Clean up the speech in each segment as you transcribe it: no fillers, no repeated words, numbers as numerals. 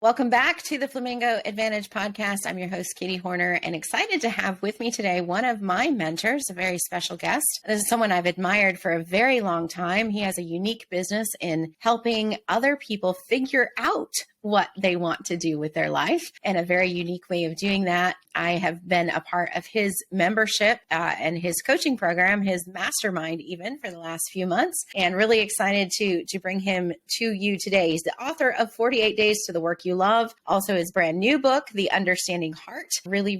Welcome back to the Flamingo Advantage podcast. I'm your host, Katie Hornor, and excited to have with me today one of my mentors, a very special guest. This is someone I've admired for a very long time. He has a unique business in helping other people figure out what they want to do with their life and a very unique way of doing that. I have been a part of his membership and his coaching program, his mastermind even for the last few months, and really excited to bring him to you today. He's the author of 48 Days to the Work You Love, also his brand new book, The Understanding Heart. Really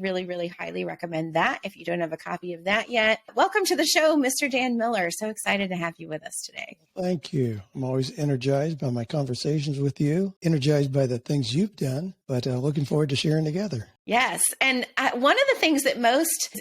highly recommend that if you don't have a copy of that yet. Welcome to the show, Mr. Dan Miller. So excited to have you with us today. Thank you. I'm always energized by my conversations with you, energized by the things you've done, but looking forward to sharing together. Yes. And one of the things that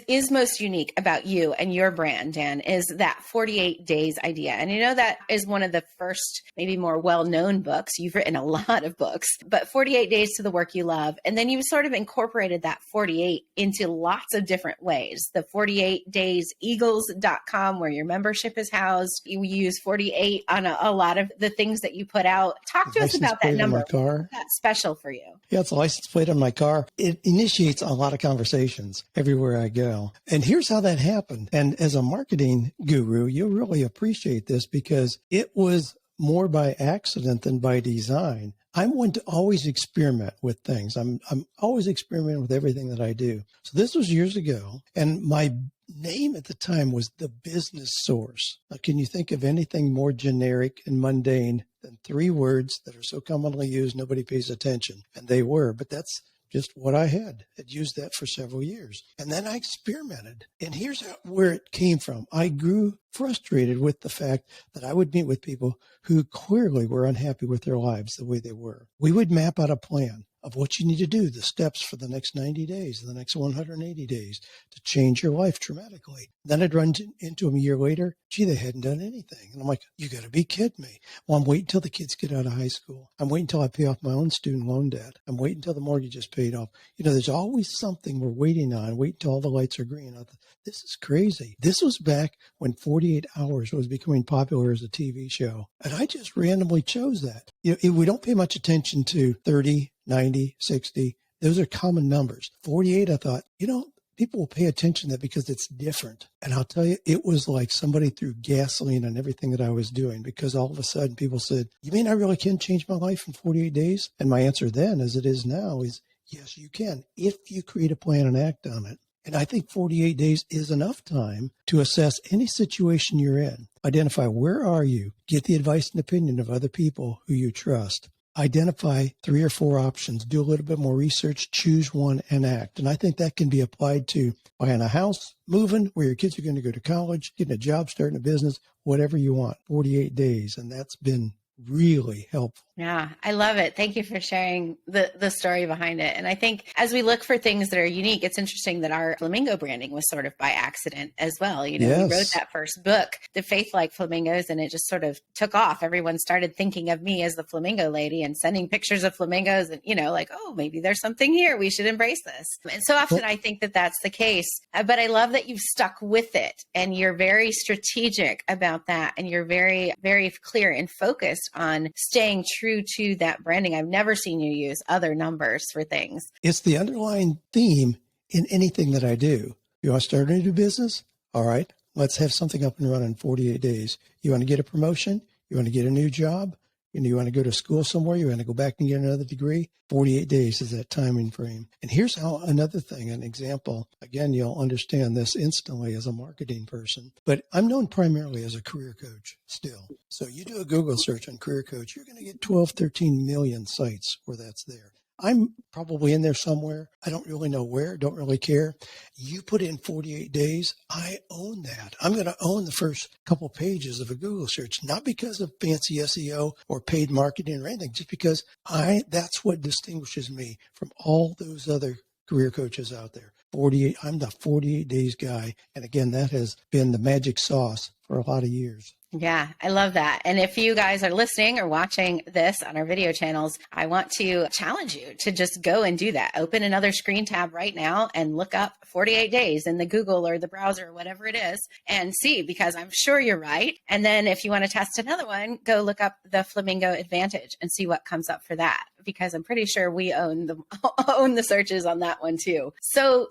is most unique about you and your brand, Dan, is that 48 days idea. And you know, that is one of the first, maybe more well-known books. You've written a lot of books, but 48 Days to the Work You Love. And then you sort of incorporated that 48 into lots of different ways. The 48dayseagles.com, where your membership is housed. You use 48 on a lot of the things that you put out. Talk to us about that number. That's special for you. Yeah, it's a license plate on my car. It initiates a lot of conversations everywhere I go. And here's how that happened. And as a marketing guru, you'll really appreciate this because it was more by accident than by design. I'm one to always experiment with things. I'm always experimenting with everything that I do. So this was years ago. And my name at the time was The Business Source. Now, can you think of anything more generic and mundane than three words that are so commonly used, nobody pays attention? And they were, but that's just what I had used that for several years. And then I experimented. And here's where it came from. I grew frustrated with the fact that I would meet with people who clearly were unhappy with their lives the way they were. We would map out a plan of what you need to do, the steps for the next 90 days, the next 180 days to change your life dramatically. Then I'd run into them a year later. Gee, they hadn't done anything. And I'm like, you got to be kidding me. Well, I'm waiting until the kids get out of high school. I'm waiting until I pay off my own student loan debt. I'm waiting until the mortgage is paid off. You know, there's always something we're waiting on. Wait until all the lights are green. I thought, this is crazy. This was back when 48 Hours was becoming popular as a TV show. And I just randomly chose that. You know, we don't pay much attention to 30, 90, 60. Those are common numbers. 48, I thought, you know, people will pay attention to that because it's different. And I'll tell you, it was like somebody threw gasoline on everything that I was doing because all of a sudden people said, you mean I really can change my life in 48 days? And my answer then, as it is now, is yes, you can, if you create a plan and act on it. And I think 48 days is enough time to assess any situation you're in. Identify where are you, get the advice and opinion of other people who you trust. Identify 3 or 4 options, do a little bit more research, choose one and act. And I think that can be applied to buying a house, moving, where your kids are going to go to college, getting a job, starting a business, whatever you want, 48 days. And that's been really helpful. Yeah, I love it. Thank you for sharing the story behind it. And I think as we look for things that are unique, it's interesting that our flamingo branding was sort of by accident as well. You know, Yes. We wrote that first book, The Faith Like Flamingos, and it just sort of took off. Everyone started thinking of me as the flamingo lady and sending pictures of flamingos and, you know, like, oh, maybe there's something here. We should embrace this. And so often I think that that's the case. But I love that you've stuck with it and you're very strategic about that. And you're very, very clear and focused on staying true to that branding. I've never seen you use other numbers for things. It's the underlying theme in anything that I do. You want to start a new business? All right, let's have something up and running in 48 days. You want to get a promotion? You want to get a new job? You want to go to school somewhere? You want to go back and get another degree? 48 days is that timing frame. And here's how another thing, an example. Again, you'll understand this instantly as a marketing person. But I'm known primarily as a career coach still. So you do a Google search on career coach, you're going to get 12, 13 million sites where that's there. I'm probably in there somewhere. I don't really know where, don't really care. You put in 48 days, I own that. I'm going to own the first couple pages of a Google search, not because of fancy SEO or paid marketing or anything, just because that's what distinguishes me from all those other career coaches out there. 48, I'm the 48 days guy. And again, that has been the magic sauce for a lot of years. Yeah, I love that. And if you guys are listening or watching this on our video channels, I want to challenge you to just go and do that. Open another screen tab right now and look up 48 days in the Google or the browser or whatever it is and see, because I'm sure you're right. And then if you want to test another one, go look up the Flamingo Advantage and see what comes up for that. because I'm pretty sure we own the searches on that one too. So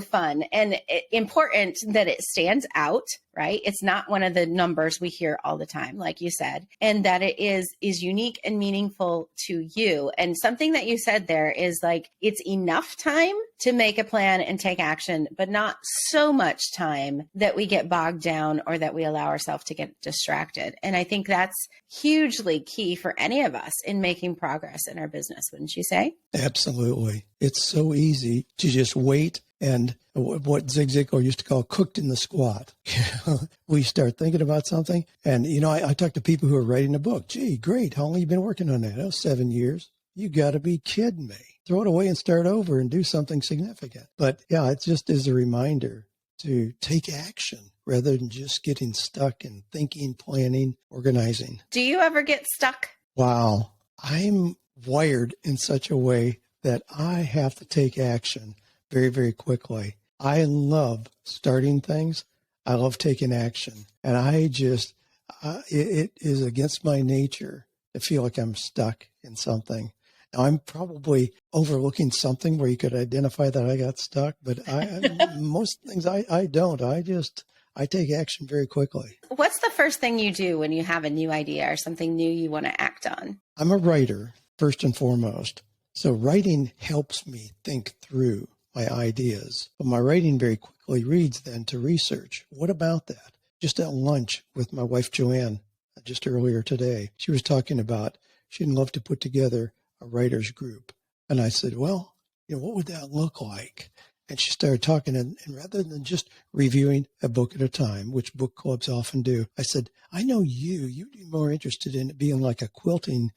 fun and important that it stands out, right? It's not one of the numbers we hear all the time, like you said, and that it is unique and meaningful to you. And something that you said there is like, it's enough time to make a plan and take action, but not so much time that we get bogged down or that we allow ourselves to get distracted. And I think that's hugely key for any of us in making progress in our business, wouldn't you say? Absolutely. It's so easy to just wait and what Zig Ziglar used to call cooked in the squat. We start thinking about something. And, I talk to people who are writing a book. Gee, great. How long have you been working on that? Oh, 7 years. You got to be kidding me. Throw it away and start over and do something significant. But yeah, it just is a reminder to take action rather than just getting stuck in thinking, planning, organizing. Do you ever get stuck? Wow. I'm wired in such a way that I have to take action very, very quickly. I love starting things. I love taking action. And I just, it is against my nature to feel like I'm stuck in something. Now, I'm probably overlooking something where you could identify that I got stuck, but most things I don't. I take action very quickly. What's the first thing you do when you have a new idea or something new you want to act on? I'm a writer, first and foremost. So writing helps me think through my ideas. But my writing very quickly reads then to research. What about that? Just at lunch with my wife, Joanne, just earlier today, she was talking about she'd love to put together a writer's group. And I said, well, what would that look like? And she started talking, and rather than just reviewing a book at a time, which book clubs often do, I said, I know you'd be more interested in it being like a quilting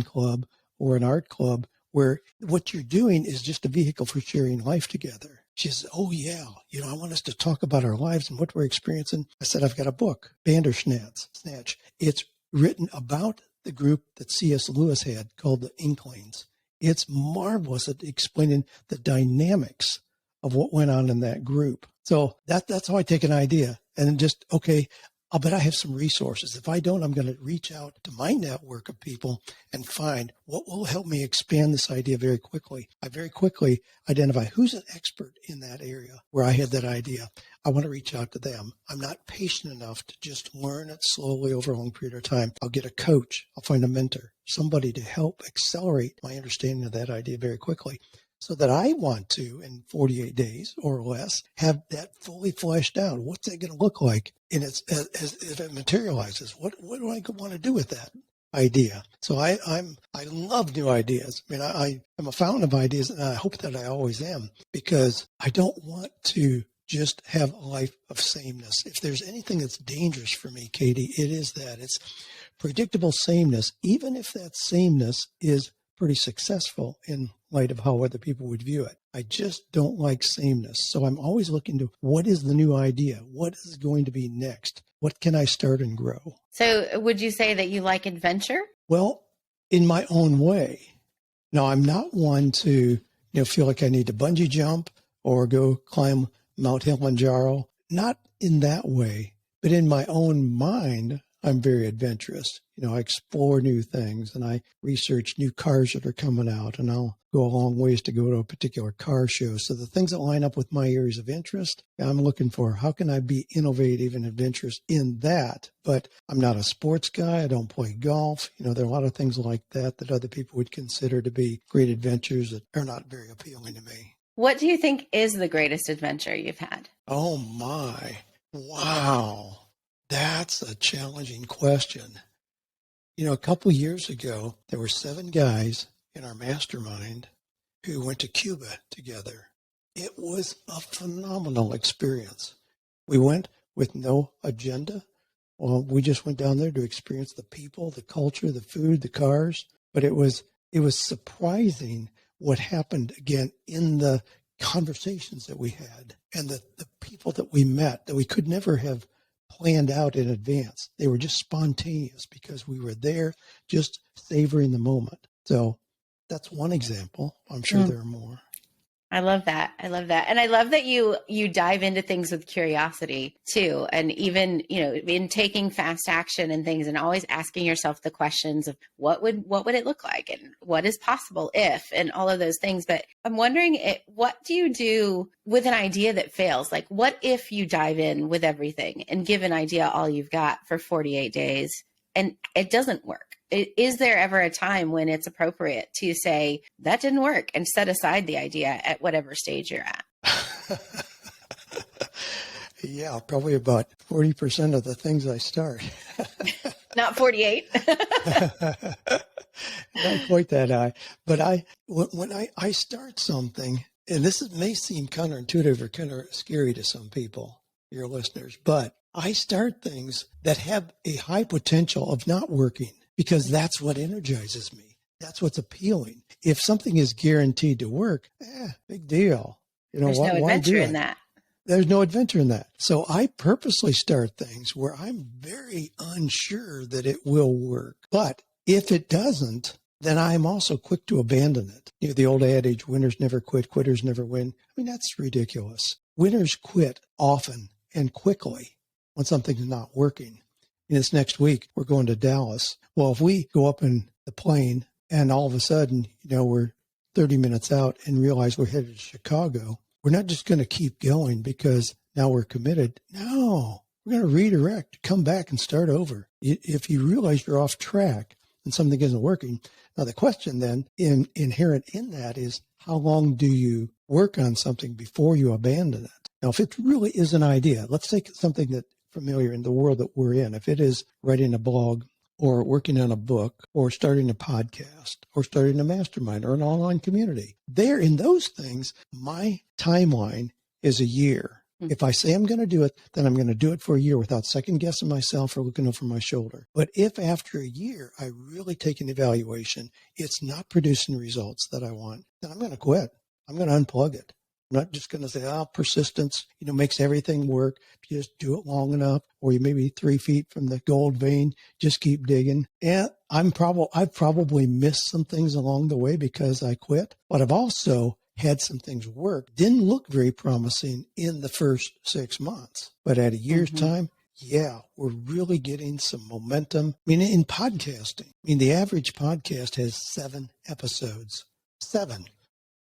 club or an art club where what you're doing is just a vehicle for sharing life together. She says, oh yeah, I want us to talk about our lives and what we're experiencing. I said, I've got a book, Bandersnatch. It's written about the group that C.S. Lewis had called the Inklings. It's marvelous at explaining the dynamics of what went on in that group. So that's how I take an idea and just, okay, I'll bet I have some resources. If I don't, I'm going to reach out to my network of people and find what will help me expand this idea very quickly. I very quickly identify who's an expert in that area where I had that idea. I want to reach out to them. I'm not patient enough to just learn it slowly over a long period of time. I'll get a coach. I'll find a mentor, somebody to help accelerate my understanding of that idea very quickly, so that I want to, in 48 days or less, have that fully fleshed out. What's that going to look like as it materializes? What do I want to do with that idea? So I love new ideas. I mean, I'm a fountain of ideas, and I hope that I always am, because I don't want to just have a life of sameness. If there's anything that's dangerous for me, Katie, it is that. It's predictable sameness, even if that sameness is pretty successful in light of how other people would view it. I just don't like sameness. So I'm always looking to what is the new idea? What is going to be next? What can I start and grow? So would you say that you like adventure? Well, in my own way. Now, I'm not one to feel like I need to bungee jump or go climb Mount Kilimanjaro. Not in that way, but in my own mind, I'm very adventurous. I explore new things and I research new cars that are coming out, and I'll go a long ways to go to a particular car show. So the things that line up with my areas of interest, I'm looking for how can I be innovative and adventurous in that? But I'm not a sports guy. I don't play golf. There are a lot of things like that other people would consider to be great adventures that are not very appealing to me. What do you think is the greatest adventure you've had? Oh my, wow. That's a challenging question. A couple of years ago, there were 7 guys in our mastermind who went to Cuba together. It was a phenomenal experience. We went with no agenda. Well, we just went down there to experience the people, the culture, the food, the cars. But it was surprising what happened again in the conversations that we had and the people that we met that we could never have planned out in advance. They were just spontaneous because we were there just savoring the moment. So that's one example. I'm sure there are more. I love that. I love that. And I love that you dive into things with curiosity too. And even, in taking fast action and things and always asking yourself the questions of what would it look like and what is possible if, and all of those things. But I'm wondering, what do you do with an idea that fails? Like, what if you dive in with everything and give an idea all you've got for 48 days and it doesn't work? Is there ever a time when it's appropriate to say that didn't work and set aside the idea at whatever stage you're at? Yeah, probably about 40% of the things I start. Not 48. Not quite that high. But when I start something, and may seem counterintuitive or kind of scary to some people, your listeners, but I start things that have a high potential of not working, because that's what energizes me. That's what's appealing. If something is guaranteed to work, big deal. There's no adventure in that. There's no adventure in that. So I purposely start things where I'm very unsure that it will work. But if it doesn't, then I'm also quick to abandon it. The old adage, winners never quit, quitters never win. I mean, that's ridiculous. Winners quit often and quickly when something's not working. This next week, we're going to Dallas. Well, if we go up in the plane and all of a sudden, we're 30 minutes out and realize we're headed to Chicago, we're not just going to keep going because now we're committed. No, we're going to redirect, come back and start over. If you realize you're off track and something isn't working, now the question then inherent in that is, how long do you work on something before you abandon it? Now, if it really is an idea, let's take something that's familiar in the world that we're in. If it is writing a blog or working on a book or starting a podcast or starting a mastermind or an online community, there in those things, my timeline is a year. If I say I'm going to do it, then I'm going to do it for a year without second guessing myself or looking over my shoulder. But if after a year I really take an evaluation, it's not producing results that I want, then I'm going to quit. I'm going to unplug it. I'm not just going to say, persistence, makes everything work. Just do it long enough, or you may be 3 feet from the gold vein. Just keep digging. And I've probably missed some things along the way because I quit, but I've also had some things work. Didn't look very promising in the first 6 months, but at a year's time, we're really getting some momentum. I mean, in podcasting, the average podcast has 7 episodes. 7.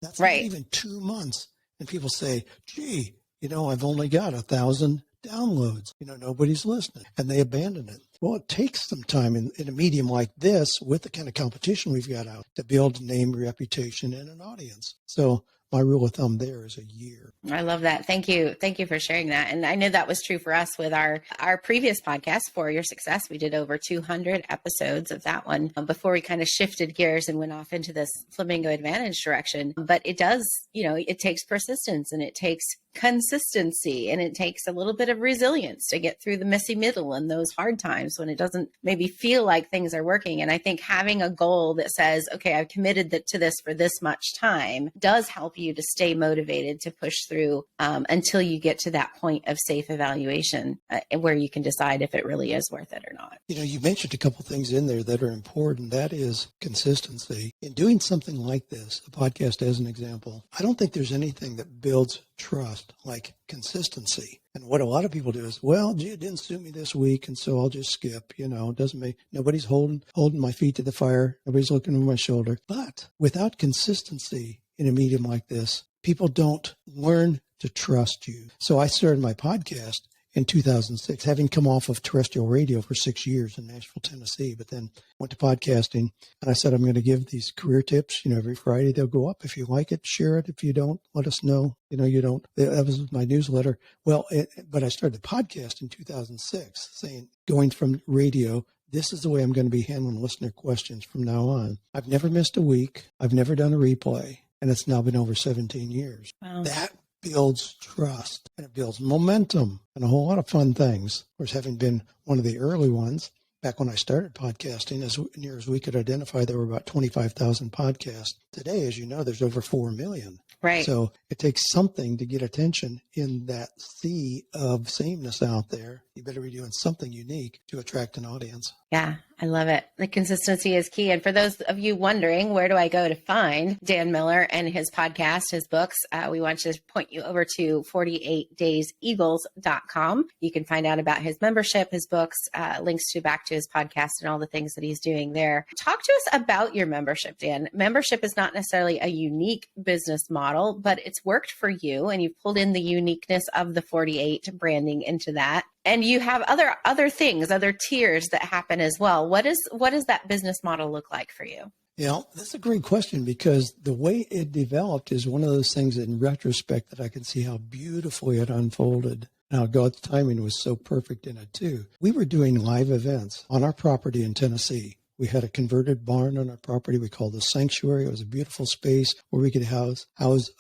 That's right. Not even 2 months. And people say, gee, I've only got 1,000 downloads. Nobody's listening. And they abandon it. Well, it takes some time in a medium like this, with the kind of competition we've got out, to build a name, reputation, and an audience. So my rule of thumb there is a year. I love that. Thank you. Thank you for sharing that. And I know that was true for us with our previous podcast, For Your Success. We did over 200 episodes of that one before we kind of shifted gears and went off into this Flamingo Advantage direction. But it does, it takes persistence and it takes consistency and it takes a little bit of resilience to get through the messy middle and those hard times when it doesn't maybe feel like things are working. And I think having a goal that says, okay, I've committed to this for this much time does help you to stay motivated to push through until you get to that point of safe evaluation where you can decide if it really is worth it or not. You mentioned a couple things in there that are important. That is consistency. In doing something like this, a podcast as an example, I don't think there's anything that builds trust like consistency. And what a lot of people do is, well, gee, it didn't suit me this week, and so I'll just skip. It doesn't make, nobody's holding my feet to the fire. Nobody's looking over my shoulder. But without consistency in a medium like this, people don't learn to trust you. So I started my podcast in 2006, having come off of terrestrial radio for 6 years in Nashville, Tennessee, but then went to podcasting. And I said, I'm going to give these career tips, every Friday they'll go up. If you like it, share it. If you don't, let us know. You don't, that was my newsletter. Well, but I started the podcast in 2006 saying, going from radio, this is the way I'm going to be handling listener questions from now on. I've never missed a week. I've never done a replay. And it's now been over 17 years. Wow. That builds trust and it builds momentum and a whole lot of fun things. Of course, having been one of the early ones, back when I started podcasting, as near as we could identify, there were about 25,000 podcasts. today, as you know, there's over 4 million. Right. So it takes something to get attention in that sea of sameness out there. You better be doing something unique to attract an audience. Yeah, I love it. The consistency is key. And for those of you wondering, where do I go to find Dan Miller and his podcast, his books? We want to point you over to 48dayseagles.com. You can find out about his membership, his books, links to back to his podcast and all the things that he's doing there. Talk to us about your membership, Dan. Membership is not necessarily a unique business model, but it's worked for you, and you've pulled in the uniqueness of the 48 branding into that. And you have other things, other tiers that happen as well. What does that business model look like for you? That's a great question, because the way it developed is one of those things that in retrospect that I can see how beautifully it unfolded. Now, God's timing was so perfect in it too. We were doing live events on our property in Tennessee. We had a converted barn on our property we called the Sanctuary. It was a beautiful space where we could house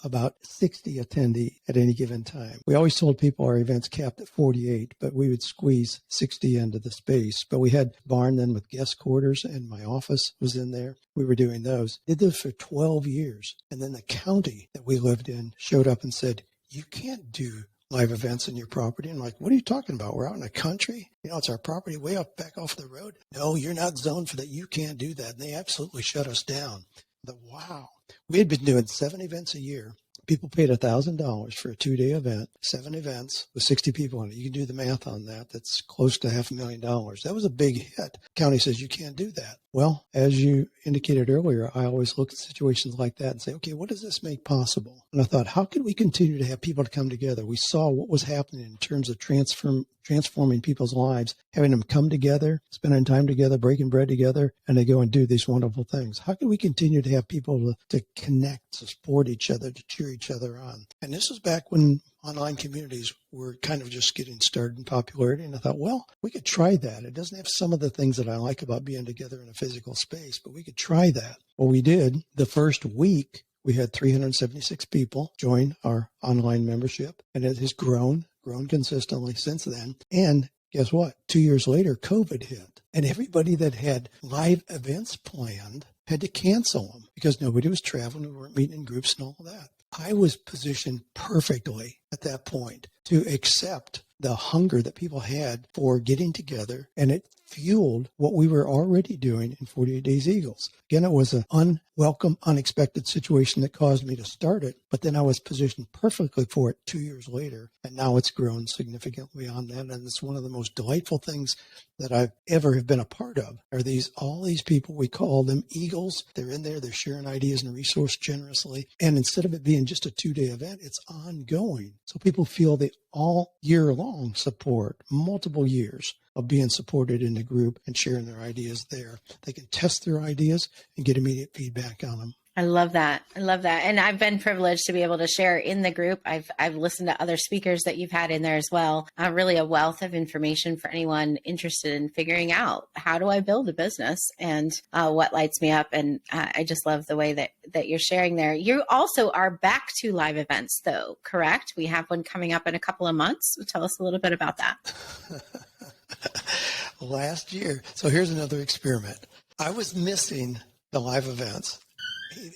about 60 attendees at any given time. We always told people our events capped at 48, but we would squeeze 60 into the space. But we had barn then with guest quarters, and my office was in there. We were doing those. Did those for 12 years. And then the county that we lived in showed up and said, you can't do live events in your property. And I'm like, what are you talking about? We're out in the country. It's our property way up back off the road. No, you're not zoned for that. You can't do that. And they absolutely shut us down. Wow. We had been doing 7 events a year. People paid $1,000 for a 2-day event, 7 events with 60 people in it. You can do the math on that. That's close to $500,000. That was a big hit. County says you can't do that. Well, as you indicated earlier, I always look at situations like that and say, okay, what does this make possible? And I thought, how can we continue to have people to come together? We saw what was happening in terms of transforming people's lives, having them come together, spending time together, breaking bread together, and they go and do these wonderful things. How can we continue to have people to connect, to support each other, to cheer each other on? And this was back when online communities were kind of just getting started in popularity. And I thought, well, we could try that. It doesn't have some of the things that I like about being together in a physical space, but we could try that. Well, we did. The first week, we had 376 people join our online membership, and it has grown consistently since then. And guess what? 2 years later, COVID hit, and everybody that had live events planned had to cancel them because nobody was traveling. We weren't meeting in groups and all that. I was positioned perfectly at that point to accept the hunger that people had for getting together, and it fueled what we were already doing in 48 Days Eagles. Again, it was an unwelcome, unexpected situation that caused me to start it, but then I was positioned perfectly for it 2 years later, and now it's grown significantly beyond that, and it's one of the most delightful things that I've ever have been a part of. Are all these people, we call them Eagles. They're in there, they're sharing ideas and resource generously, and instead of it being just a 2-day event, it's ongoing. So people feel the all year long support, multiple years of being supported in the group and sharing their ideas there. They can test their ideas and get immediate feedback on them. I love that. I love that. And I've been privileged to be able to share in the group. I've listened to other speakers that you've had in there as well. Really a wealth of information for anyone interested in figuring out, how do I build a business and what lights me up. And I just love the way that you're sharing there. You also are back to live events though, correct? We have one coming up in a couple of months. Tell us a little bit about that. Last year. So here's another experiment. I was missing the live events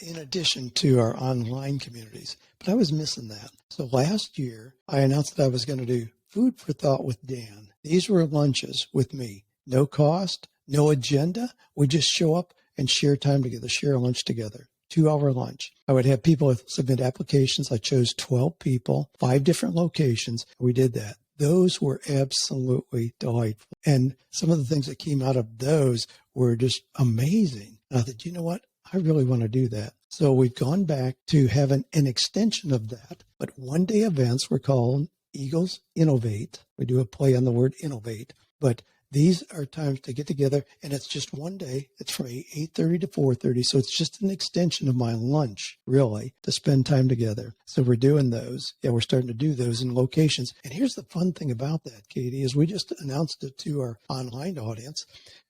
in addition to our online communities, but I was missing that. So last year, I announced that I was going to do Food for Thought with Dan. These were lunches with me. No cost, no agenda. We just show up and share time together, share a lunch together. 2-hour lunch. I would have people submit applications. I chose 12 people, 5 different locations. We did that. Those were absolutely delightful. And some of the things that came out of those were just amazing. And I thought, you know what? I really want to do that. So we've gone back to having an extension of that. But 1-day events were called Eagles Innovate. We do a play on the word innovate. But these are times to get together, and it's just 1 day. It's from 8:30 to 4:30. So it's just an extension of my lunch, really, to spend time together. So we're doing those. Yeah, we're starting to do those in locations. And here's the fun thing about that, Katie, is we just announced it to our online audience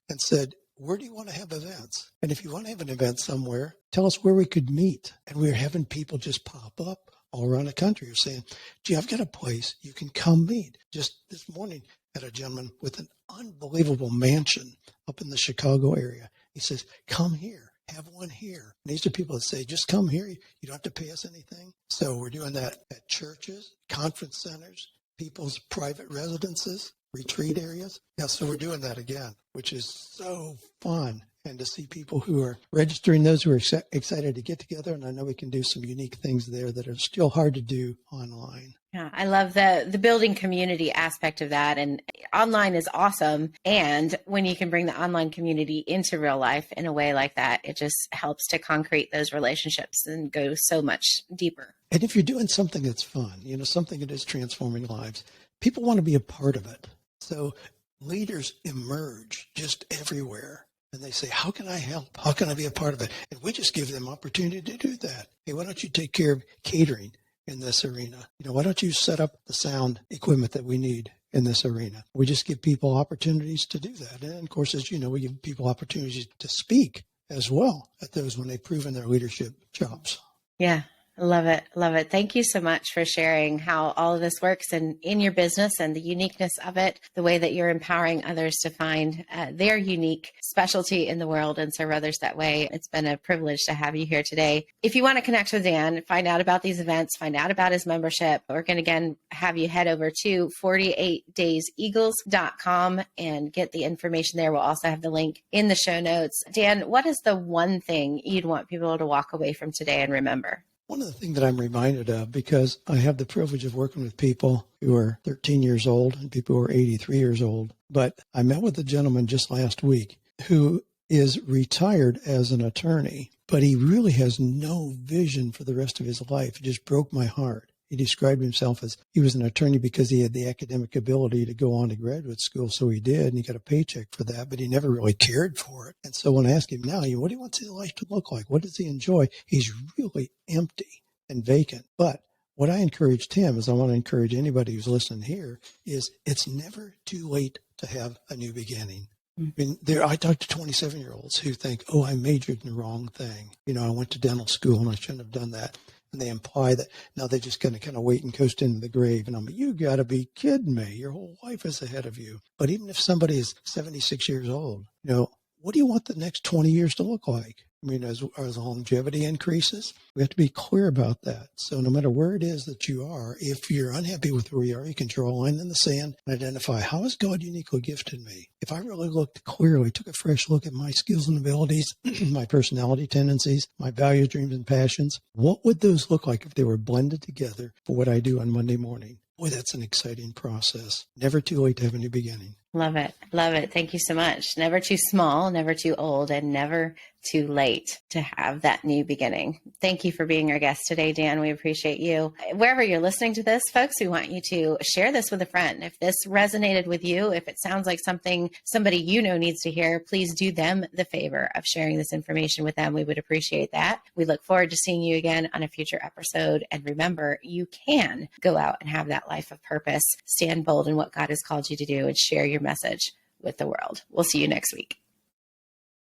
and said, where do you want to have events? And if you want to have an event somewhere, tell us where we could meet. And we're having people just pop up all around the country who are saying, gee, I've got a place you can come meet. Just this morning, I had a gentleman with an unbelievable mansion up in the Chicago area. He says, come here. have one here. And these are people that say, just come here. You don't have to pay us anything. So we're doing that at churches, conference centers, people's private residences, retreat areas. Yeah, so we're doing that again, which is so fun. And to see people who are registering, those who are excited to get together. And I know we can do some unique things there that are still hard to do online. Yeah, I love the building community aspect of that. And online is awesome. And when you can bring the online community into real life in a way like that, it just helps to concrete those relationships and go so much deeper. And if you're doing something that's fun, something that is transforming lives, people want to be a part of it. So leaders emerge just everywhere. And they say, how can I help? How can I be a part of it? And we just give them opportunity to do that. Hey, why don't you take care of catering in this arena? Why don't you set up the sound equipment that we need in this arena? We just give people opportunities to do that. And of course, as you know, we give people opportunities to speak as well at those when they've proven their leadership chops. Yeah. Love it. Love it. Thank you so much for sharing how all of this works and in your business and the uniqueness of it, the way that you're empowering others to find their unique specialty in the world and serve others that way. It's been a privilege to have you here today. If you want to connect with Dan, find out about these events, find out about his membership, we're going to again have you head over to 48dayseagles.com and get the information there. We'll also have the link in the show notes. Dan, what is the one thing you'd want people to walk away from today and remember? One of the things that I'm reminded of, because I have the privilege of working with people who are 13 years old and people who are 83 years old, but I met with a gentleman just last week who is retired as an attorney, but he really has no vision for the rest of his life. It just broke my heart. He described himself as he was an attorney because he had the academic ability to go on to graduate school, so he did, and he got a paycheck for that, but he never really cared for it. And so when I ask him now, what do you want his life to look like? What does he enjoy? He's really empty and vacant. But what I encouraged him, as I want to encourage anybody who's listening here, is it's never too late to have a new beginning. I mean, I talk to 27-year-olds who think, I majored in the wrong thing. I went to dental school and I shouldn't have done that. And they imply that now they're just going to kind of wait and coast into the grave. And I'm like, you got to be kidding me. Your whole life is ahead of you. But even if somebody is 76 years old, what do you want the next 20 years to look like? I mean, as longevity increases, we have to be clear about that. So no matter where it is that you are, if you're unhappy with where you are, you can draw a line in the sand and identify, how has God uniquely gifted me? If I really looked clearly, took a fresh look at my skills and abilities, my personality tendencies, my values, dreams, and passions, what would those look like if they were blended together for what I do on Monday morning? Boy, that's an exciting process. Never too late to have a new beginning. Love it. Love it. Thank you so much. Never too small, never too old, and never too late to have that new beginning. Thank you for being our guest today, Dan. We appreciate you. Wherever you're listening to this, folks, we want you to share this with a friend. If this resonated with you, if it sounds like something somebody needs to hear, please do them the favor of sharing this information with them. We would appreciate that. We look forward to seeing you again on a future episode. And remember, you can go out and have that life of purpose, stand bold in what God has called you to do, and share your message with the world. We'll see you next week.